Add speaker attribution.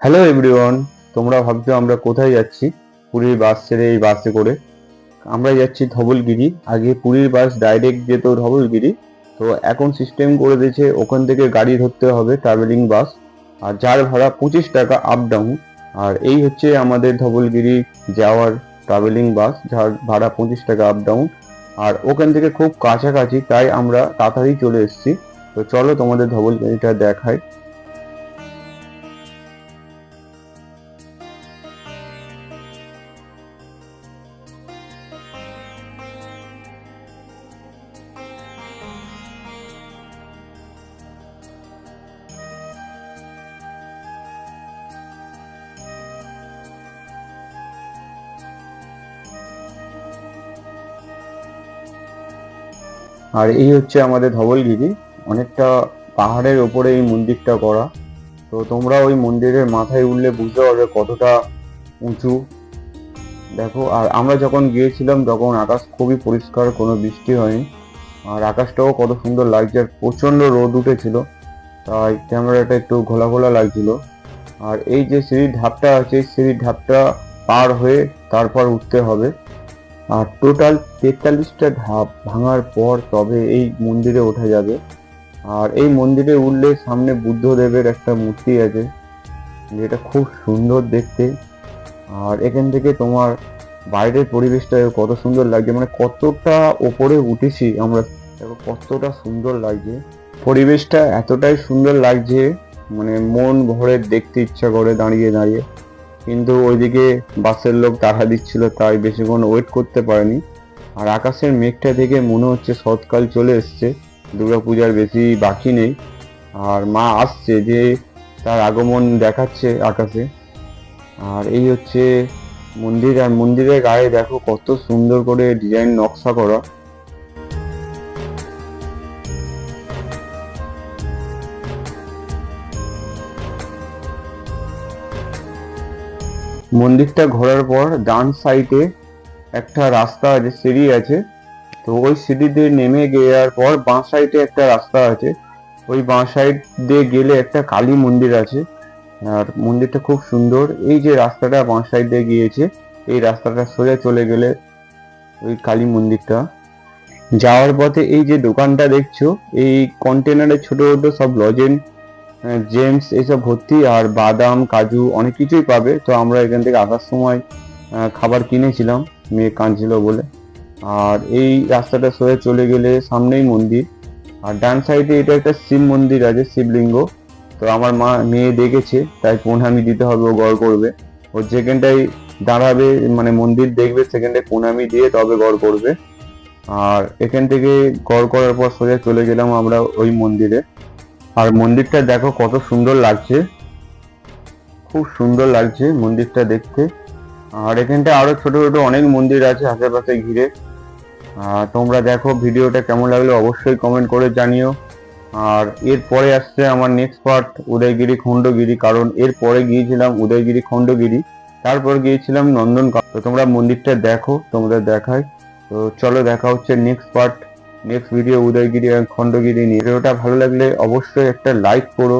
Speaker 1: Hello everyone, তোমরা ভাবছো আমরা কোথায় যাচ্ছি? পুরীর বাস ছেড়ে এই বাসে করে আমরা যাচ্ছি ধবলগিরি। আগে পুরীর বাস ডাইরেক্ট যেত ধবলগিরি, তো এখন সিস্টেম করে দিয়েছে ওখান থেকে গাড়ি ধরতে হবে, ট্রাভেলিং বাস। আর যার ভাড়া 25 টাকা আপ ডাউন। আর এই হচ্ছে আমাদের ধবলগিরি যাওয়ার ট্রাভেলিং বাস, যার ভাড়া 25 টাকা আপ ডাউন। আর ওখান থেকে খুব কাছাকাছি, তাই আমরা তাড়াতাড়ি চলে এসেছি। তো চলো তোমাদের ধবলগিরিটা দেখাই। আর এই হচ্ছে আমাদের ধবলগিরি, অনেকটা পাহাড়ের ওপরে এই মন্দিরটা করা। তো তোমরা ওই মন্দিরের মাথায় উঠলে বুঝতে পারবে কতটা উঁচু। দেখো, আর আমরা যখন গিয়েছিলাম তখন আকাশ খুবই পরিষ্কার, কোনো বৃষ্টি হয়নি। আর আকাশটাও কত সুন্দর লাগছে, আর প্রচন্ড রোদ উঠেছিল, তাই ক্যামেরাটা একটু ঘোলা ঘোলা লাগছিল। আর এই যে সিঁড়ির ধাপটা আছে, সিঁড়ির ধাপটা পার হয়ে তারপর উঠতে হবে। আর টোটাল 43টা ধাপ ভাঙার পর তবে এই মন্দিরে ওঠা যাবে। আর এই মন্দিরে উঠলে সামনে বুদ্ধদেবের একটা মূর্তি আছে, যেটা খুব সুন্দর দেখতে। আর এখান থেকে তোমার বাইরের পরিবেশটা কত সুন্দর লাগছে, মানে কতটা ওপরে উঠেছি আমরা, দেখো কতটা সুন্দর লাগছে। পরিবেশটা এতটাই সুন্দর লাগছে, মানে মন ভরে দেখতে ইচ্ছা করে দাঁড়িয়ে দাঁড়িয়ে। কিন্তু ওইদিকে বাসের লোক তাড়া দিচ্ছিল, তাই বেশিক্ষণ ওয়েট করতে পারেনি। আর আকাশের মেঘটা দেখে মনে হচ্ছে শরৎকাল চলে এসছে, দুর্গাপূজার বেশি বাকি নেই। আর মা আসছে, যে তার আগমন দেখাচ্ছে আকাশে। আর এই হচ্ছে মন্দির, আর মন্দিরের গায়ে দেখো কত সুন্দর করে ডিজাইন নকশা করা। মন্দিরটা ঘোরার পর ডান সাইডে একটা রাস্তা আছে, সিঁড়ি আছে। তো ওই সিঁড়ি দিয়ে নেমে যাওয়ার পর বাঁ সাইডে একটা রাস্তা আছে, ওই বাঁ সাইড দিয়ে গেলে একটা কালী মন্দির আছে। আর মন্দিরটা খুব সুন্দর। এই যে রাস্তাটা বাঁ সাইড দিয়ে গিয়েছে, এই রাস্তাটা সোজা চলে গেলে ওই কালী মন্দিরটা। যাওয়ার পথে এই যে দোকানটা দেখছো, এই কন্টেনারে ছোট ছোট সব লজেন্স, জেমস এইসব ভর্তি, আর বাদাম কাজু অনেক কিছুই পাবে। তো আমরা এখান থেকে আসার সময় খাবার কিনেছিলাম, মেয়ে কাঁদছিল বলে। আর এই রাস্তাটা সোজা চলে গেলে সামনেই মন্দির। আর ডান সাইডে এটা একটা শিব মন্দির আছে, শিবলিঙ্গ। তো আমার মেয়ে দেখেছে, তাই প্রণামী দিতে হবে, ও গড় করবে। ও যেখানটায় দাঁড়াবে, মানে মন্দির দেখবে, সেখানটায় প্রণামী দিয়ে তবে গড় করবে। আর এখান থেকে গড় করার পর সোজা চলে গেলাম আমরা ওই মন্দিরে। আর মন্দিরটা দেখো কত সুন্দর লাগছে, খুব সুন্দর লাগছে মন্দিরটা দেখতে। আর এখানটা আরো ছোট ছোট অনেক মন্দির আছে আশেপাশে ঘিরে। তোমরা দেখো ভিডিওটা কেমন লাগলো অবশ্যই কমেন্ট করে জানিও। আর এরপরে আসছে আমার নেক্সট পার্ট, উদয়গিরি খণ্ডগিরি, কারণ এরপরে গিয়েছিলাম উদয়গিরি খণ্ডগিরি, তারপর গিয়েছিলাম নন্দনকানন। তো তোমরা মন্দিরটা দেখো, তোমরা দেখায়। তো চলো দেখা হচ্ছে next part, next video Udayagiri আর খণ্ডগিরি নিয়ে। ভিডিওটা ভালো লাগলে অবশ্যই একটা লাইক করো,